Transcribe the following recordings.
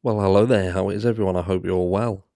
Well, hello there. How is everyone? I hope you're all well.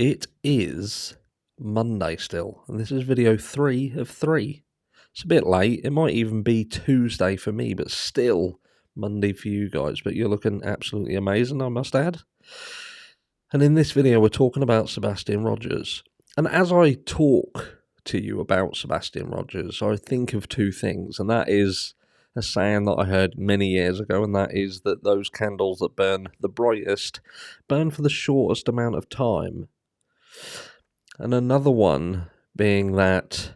It is Monday still, and this is video 3 of 3. It's a bit late. It might even be Tuesday for me, but still Monday for you guys. But you're looking absolutely amazing, I must add. And in this video, we're talking about Sebastian Rogers. And as I talk to you about Sebastian Rogers, I think of two things, and that is a saying that I heard many years ago, and that is that those candles that burn the brightest burn for the shortest amount of time. And another one being that,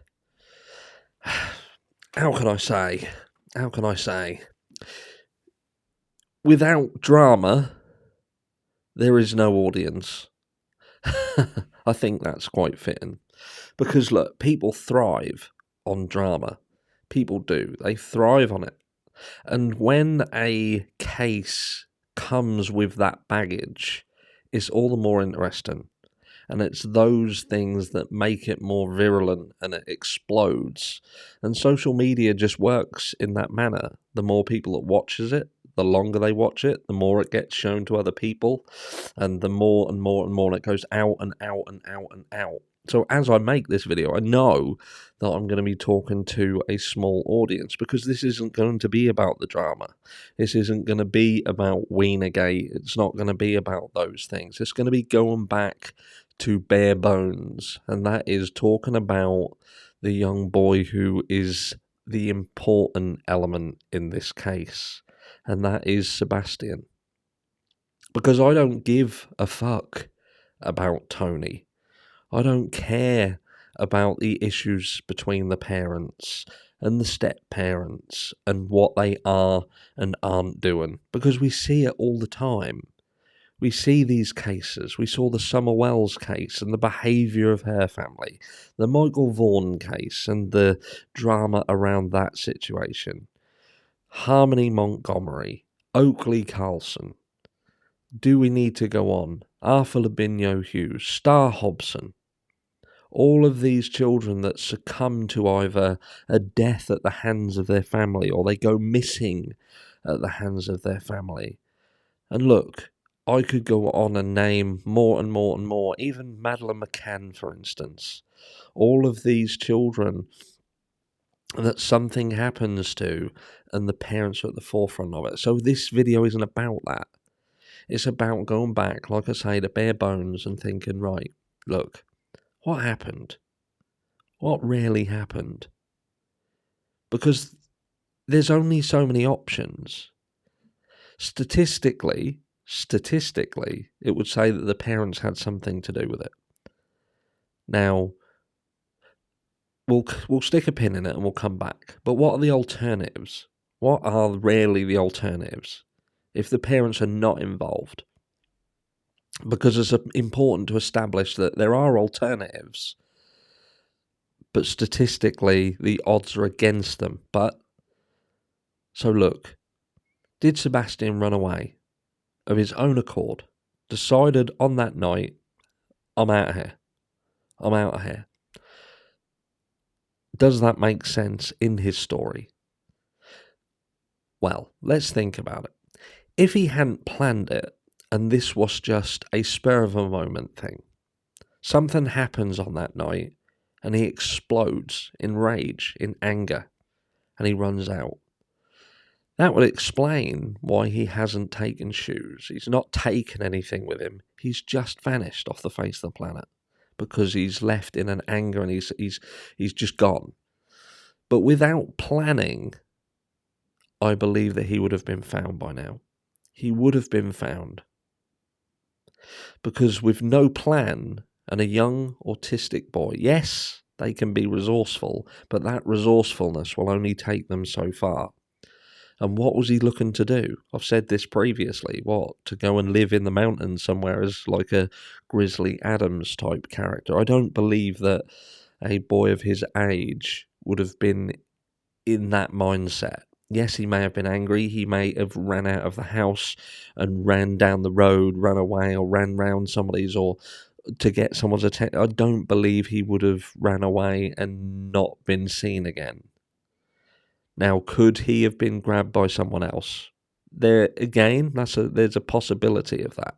how can I say, without drama, there is no audience. I think that's quite fitting. Because look, people thrive on drama. People do. They thrive on it. And when a case comes with that baggage, it's all the more interesting. And it's those things that make it more virulent and it explodes. And social media just works in that manner. The more people that watches it, the longer they watch it, the more it gets shown to other people. And the more and more and more it goes out and out and out and out. So as I make this video, I know that I'm going to be talking to a small audience because this isn't going to be about the drama. This isn't going to be about Wienergate. It's not going to be about those things. It's going to be going back to bare bones, and that is talking about the young boy who is the important element in this case, and that is Sebastian. Because I don't give a fuck about Tony. I don't care about the issues between the parents and the step-parents and what they are and aren't doing, because we see it all the time. We see these cases. We saw the Summer Wells case and the behaviour of her family, the Michael Vaughan case and the drama around that situation, Harmony Montgomery, Oakley Carlson. Do we need to go on? Arthur Labinio Hughes, Star Hobson. All of these children that succumb to either a death at the hands of their family or they go missing at the hands of their family. And look, I could go on and name more and more and more, even Madeleine McCann, for instance. All of these children that something happens to and the parents are at the forefront of it. So this video isn't about that. It's about going back, like I say, to bare bones and thinking, right, look, what happened? What really happened? Because there's only so many options. Statistically, it would say that the parents had something to do with it. Now, we'll stick a pin in it and we'll come back. But what are the alternatives? What are really the alternatives if the parents are not involved? Because it's important to establish that there are alternatives, but statistically the odds are against them. So look, did Sebastian run away of his own accord, decided on that night, I'm out of here? Does that make sense in his story? Well, let's think about it. If he hadn't planned it, and this was just a spur of a moment thing, something happens on that night, and he explodes in rage, in anger, and he runs out. That would explain why he hasn't taken shoes. He's not taken anything with him. He's just vanished off the face of the planet because he's left in an anger and he's just gone. But without planning, I believe that he would have been found by now. He would have been found. Because with no plan and a young autistic boy, yes, they can be resourceful, but that resourcefulness will only take them so far. And what was he looking to do? I've said this previously. What? To go and live in the mountains somewhere as like a Grizzly Adams type character? I don't believe that a boy of his age would have been in that mindset. Yes, he may have been angry. He may have ran out of the house and ran down the road, ran away, or ran round somebody's or to get someone's attention. I don't believe he would have ran away and not been seen again. Now, could he have been grabbed by someone else? There again, there's a possibility of that.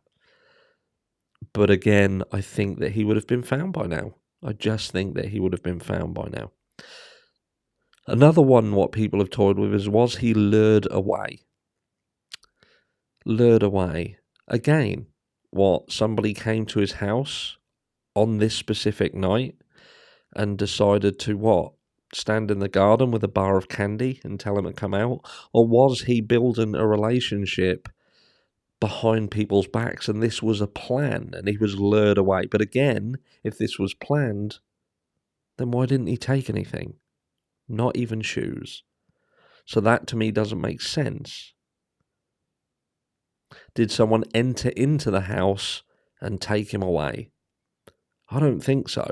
But again, I think that he would have been found by now. I just think that he would have been found by now. Another one, what people have toyed with is, was he lured away? Lured away. Again, what, somebody came to his house on this specific night and decided to what? Stand in the garden with a bar of candy and tell him to come out? Or was he building a relationship behind people's backs and this was a plan and he was lured away? But again, if this was planned, then why didn't he take anything? Not even shoes. So that to me doesn't make sense. Did someone enter into the house and take him away? I don't think so.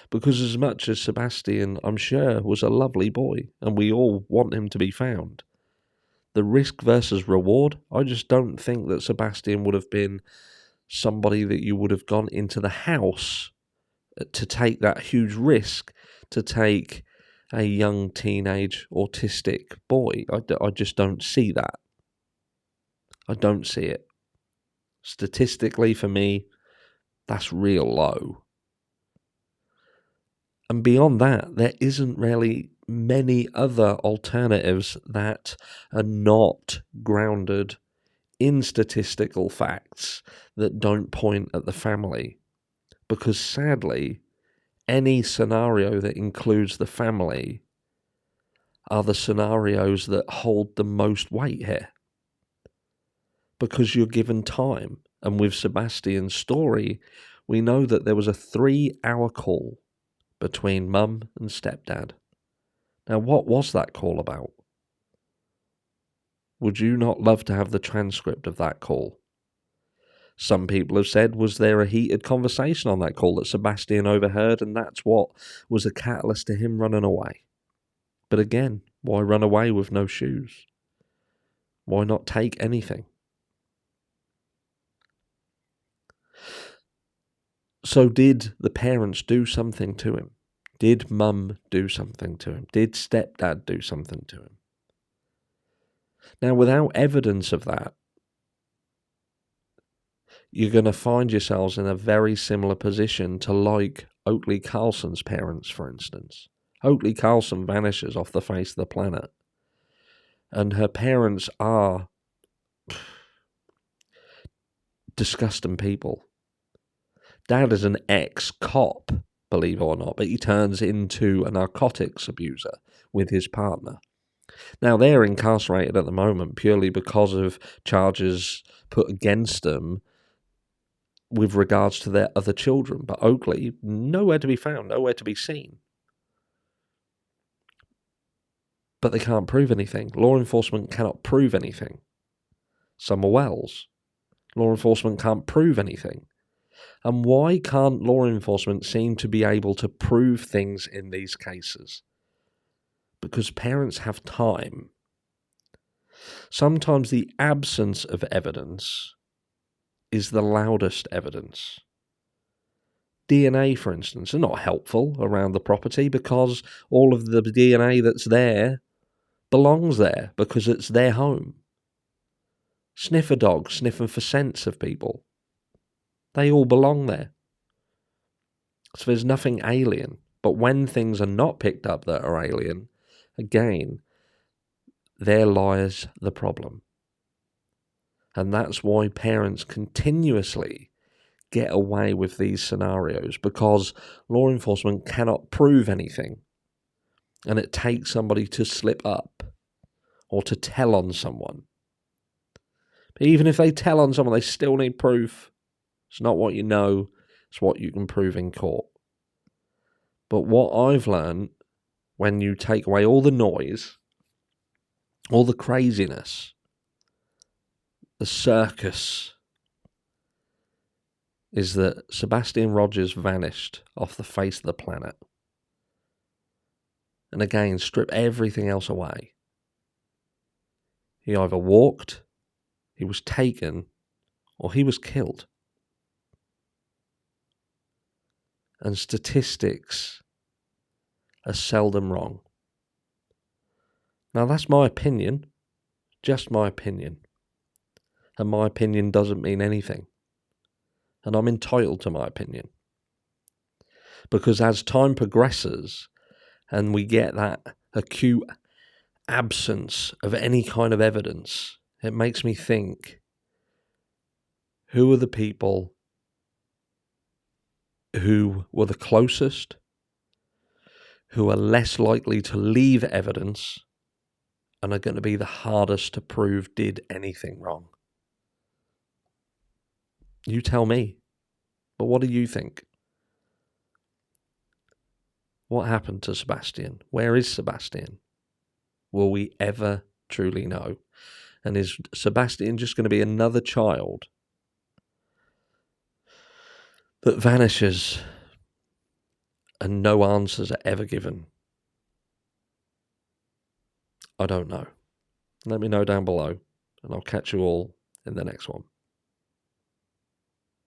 Because as much as Sebastian, I'm sure, was a lovely boy, and we all want him to be found, the risk versus reward, I just don't think that Sebastian would have been somebody that you would have gone into the house to take that huge risk to take a young teenage autistic boy. I just don't see that. I don't see it. Statistically, for me, that's real low. And beyond that, there isn't really many other alternatives that are not grounded in statistical facts that don't point at the family. Because sadly, any scenario that includes the family are the scenarios that hold the most weight here. Because you're given time. And with Sebastian's story, we know that there was a 3-hour call between mum and stepdad. Now, what was that call about? Would you not love to have the transcript of that call? Some people have said, was there a heated conversation on that call that Sebastian overheard, and that's what was a catalyst to him running away? But again, why run away with no shoes? Why not take anything? So did the parents do something to him? Did mum do something to him? Did stepdad do something to him? Now, without evidence of that, you're going to find yourselves in a very similar position to like Oakley Carlson's parents, for instance. Oakley Carlson vanishes off the face of the planet. And her parents are disgusting people. Dad is an ex-cop, believe it or not, but he turns into a narcotics abuser with his partner. Now, they're incarcerated at the moment purely because of charges put against them with regards to their other children. But Oakley, nowhere to be found, nowhere to be seen. But they can't prove anything. Law enforcement cannot prove anything. Summer Wells. Law enforcement can't prove anything. And why can't law enforcement seem to be able to prove things in these cases? Because parents have time. Sometimes the absence of evidence is the loudest evidence. DNA, for instance, are not helpful around the property because all of the DNA that's there belongs there because it's their home. Sniffer dogs sniffing for scents of people. They all belong there. So there's nothing alien. But when things are not picked up that are alien, again, there lies the problem. And that's why parents continuously get away with these scenarios, because law enforcement cannot prove anything. And it takes somebody to slip up or to tell on someone. But even if they tell on someone, they still need proof. It's not what you know, it's what you can prove in court. But what I've learned, when you take away all the noise, all the craziness, the circus, is that Sebastian Rogers vanished off the face of the planet. And again, strip everything else away. He either walked, he was taken, or he was killed. And statistics are seldom wrong. Now, that's my opinion, just my opinion. and my opinion doesn't mean anything. And I'm entitled to my opinion. Because as time progresses and we get that acute absence of any kind of evidence, it makes me think, who are the people who were the closest, who are less likely to leave evidence, and are going to be the hardest to prove did anything wrong? You tell me. But what do you think? What happened to Sebastian? Where is Sebastian? Will we ever truly know? And is Sebastian just going to be another child that vanishes and no answers are ever given? I don't know. Let me know down below, and I'll catch you all in the next one.